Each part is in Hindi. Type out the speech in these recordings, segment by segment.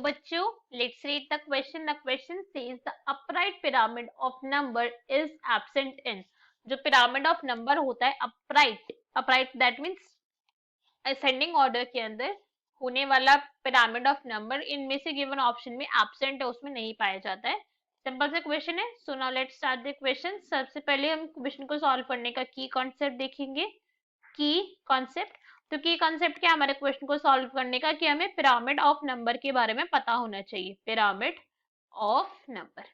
बच्चों, let's read the question. The question says the upright pyramid of number is absent in. जो पिरामिड ऑफ नंबर होता है upright, upright that means ascending order के अंदर होने वाला पिरामिड ऑफ नंबर इनमें से गिवन ऑप्शन में एब्सेंट है, उसमें नहीं पाया जाता है. सिंपल सा क्वेश्चन है. So now let's start the question. सबसे पहले हम क्वेश्चन को सॉल्व करने का की कॉन्सेप्ट देखेंगे. की कॉन्सेप्ट, तो की कॉन्सेप्ट क्या हमारे क्वेश्चन को सॉल्व करने का कि हमें पिरामिड ऑफ नंबर के बारे में पता होना चाहिए. Pyramid of number.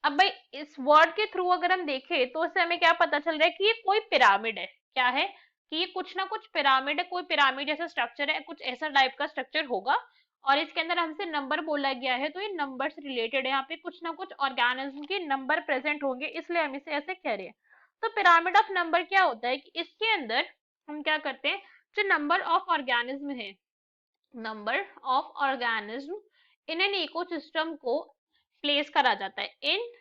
अब भाई इस वर्ड के थ्रू अगर हम देखें तो उससे हमें क्या पता चल रहा है कि ये कोई पिरामिड है. क्या है कि ये कुछ ना कुछ पिरामिड है, कोई पिरामिड जैसा स्ट्रक्चर है, कुछ ऐसा टाइप का स्ट्रक्चर होगा और इसके अंदर हमसे नंबर बोला गया है, तो ये नंबर से रिलेटेड है. यहाँ पे कुछ ना कुछ ऑर्गेनिज्म के नंबर प्रेजेंट होंगे, इसलिए हम इसे ऐसे कह रहे हैं. तो पिरामिड ऑफ नंबर क्या होता है कि इसके अंदर हम क्या करते हैं, जो नंबर ऑफ ऑर्गेनिज्म है, number of organism in an ecosystem को प्लेस करा जाता है. इन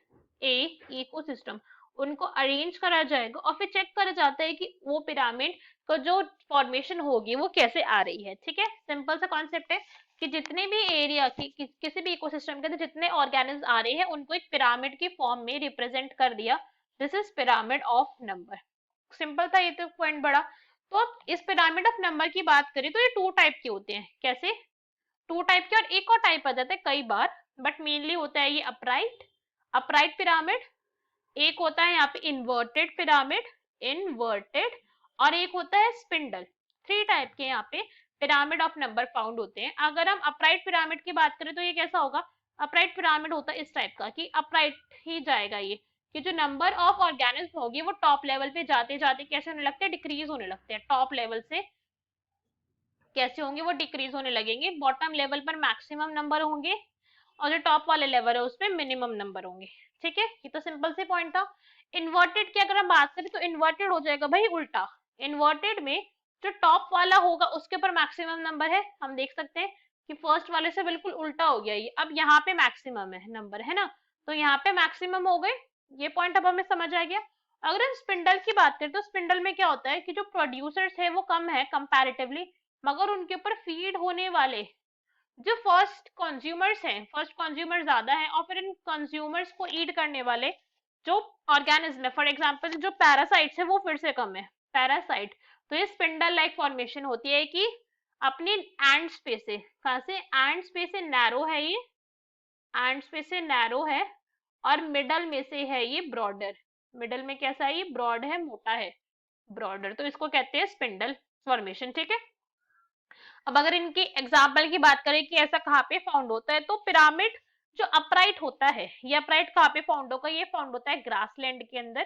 ए इकोसिस्टम उनको अरेंज करा जाएगा और फिर चेक करा जाता है कि वो पिरामिड का जो फॉर्मेशन होगी वो कैसे आ रही है. ठीक है, सिंपल सा कॉन्सेप्ट है कि जितने भी एरिया की किसी भी इकोसिस्टम के अंदर जितने ऑर्गेनिज्म आ रहे हैं उनको एक पिरामिड की फॉर्म में रिप्रेजेंट कर दिया. This is pyramid of number. Simple था ये तो पॉइंट बड़ा. तो अब इस पिरामिड ऑफ नंबर की बात करें तो ये टू टाइप के होते हैं. कैसे? टू टाइप के, और एक और टाइप आ जाता है कई बार, बट मेनली होता है ये अपराइट, अपराइट पिरामिड. एक होता है यहाँ पे इन्वर्टेड पिरामिड, इन्वर्टेड, और एक होता है स्पिंडल. थ्री टाइप के यहाँ पे पिरामिड ऑफ नंबर फाउंड होते हैं. अगर हम अपराइट पिरामिड की बात करें तो ये कैसा होगा, अपराइट पिरामिड होता है इस टाइप का कि अपराइट ही जाएगा ये, कि जो नंबर ऑफ ऑर्गेनिज्म होगी वो टॉप लेवल पे जाते जाते कैसे होने लगते हैं, डिक्रीज होने लगते हैं. टॉप लेवल से कैसे होंगे, वो डिक्रीज होने लगेंगे. बॉटम लेवल पर मैक्सिमम नंबर होंगे और जो टॉप वाले लेवल है उसमें मिनिमम नंबर होंगे. ठीक है, ये तो सिंपल सी पॉइंट था. इन्वर्टेड की अगर हम बात करें तो इन्वर्टेड हो जाएगा भाई उल्टा. इन्वर्टेड में जो टॉप वाला होगा उसके ऊपर मैक्सिमम नंबर है. हम देख सकते हैं कि फर्स्ट वाले से बिल्कुल उल्टा हो गया ये. अब यहाँ पे मैक्सिमम है नंबर, है ना, तो यहाँ पे मैक्सिमम हो गए. ये पॉइंट अब हमें समझ आ गया. अगर हम स्पिंडल की बात करें तो स्पिंडल में क्या होता है कि जो प्रोड्यूसर्स है वो कम है कंपैरेटिवली, मगर उनके ऊपर फीड होने वाले जो फर्स्ट कंज्यूमर्स हैं, फर्स्ट कंज्यूमर ज्यादा है, और फिर इन कंज्यूमर्स को ईट करने वाले जो ऑर्गेनिज्म है, फॉर एग्जांपल जो पैरासाइट्स है वो फिर से कम है. पैरासाइट, तो ये स्पिंडल लाइक फॉर्मेशन होती है कि अपनी एंड स्पेस से, कहां से, एंड स्पेस से नैरो है ये, एंड स्पेस से नैरो है, और मिडल में से है ये ब्रॉडर. मिडल में कैसा है, ये ब्रॉड है, मोटा है, ब्रॉडर. तो इसको कहते हैं स्पिंडल फॉर्मेशन. ठीक है, अब अगर इनकी एग्जाम्पल की बात करें कि ऐसा कहाँ पे फाउंड होता है, तो पिरामिड जो अपराइट होता है, ये अपराइट कहाँ पे फाउंड होगा, ये फाउंड होता है ग्रासलैंड के अंदर.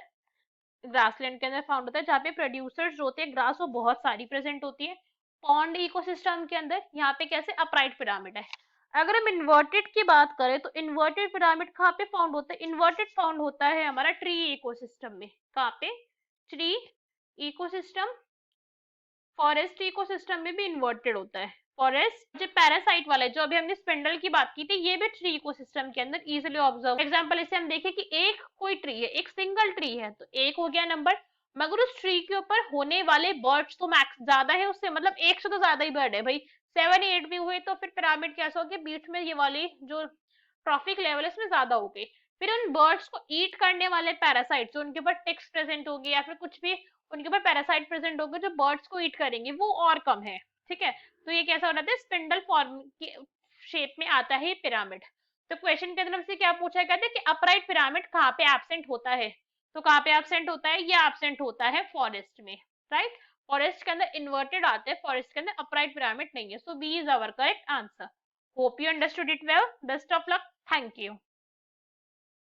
ग्रासलैंड के अंदर फाउंड होता है जहाँ पे प्रोड्यूसर्स जो होते हैं ग्रास वो बहुत सारी प्रेजेंट होती है. पॉन्ड इकोसिस्टम के अंदर यहाँ पे कैसे अपराइट पिरामिड है. अगर हम इन्वर्टेड की बात करें तो इन्वर्टेड पिरामिड कहाँ पे फाउंड होता है, इन्वर्टेड फाउंड होता है हमारा ट्री इकोसिस्टम में. कहाँ पे, ट्री इकोसिस्टम. फॉरेस्ट इकोसिस्टम में भी इन्वर्टेड होता है. फॉरेस्ट जो पैरासाइट वाला है, जो अभी हमने स्पिंडल की बात की थी, ये भी ट्री इकोसिस्टम के अंदर इजीली ऑब्जर्व. एग्जांपल इसे हम देखें कि एक कोई ट्री है, एक सिंगल ट्री है, तो एक हो गया नंबर, मगर उस ट्री के ऊपर होने वाले बर्ड्स तो मैक्स ज्यादा है उससे, मतलब एक से तो ज्यादा ही बर्ड है भाई. 7 8 भी हुए तो फिर पिरामिड कैसा हो गया, बीच में ये वाली जो ट्रॉफिक लेवल है इसमें ज्यादा हो गई. फिर उन बर्ड्स को ईट करने वाले पैरासाइट्स, जो उनके ऊपर टिक्स प्रेजेंट होगी या फिर कुछ भी उनके ऊपर पैरासाइट प्रेजेंट होंगे जो बर्ड्स को ईट करेंगे, वो और कम है. ठीक है, तो ये कैसा हो जाता है, स्पिंडल फॉर्म की शेप में आता है पिरामिड. तो क्वेश्चन के अंदर हमसे क्या पूछा गया था कि अपराइट पिरामिड कहाँ पे एब्सेंट होता है, तो कहाँ पे एब्सेंट होता है, ये एब्सेंट होता है फॉरेस्ट में. राइट, फॉरेस्ट के अंदर इन्वर्टेड आते हैं, फॉरेस्ट के अंदर अपराइट पिरामिड नहीं है. So B is our correct answer. Hope you understood it well. Best of luck. Thank you.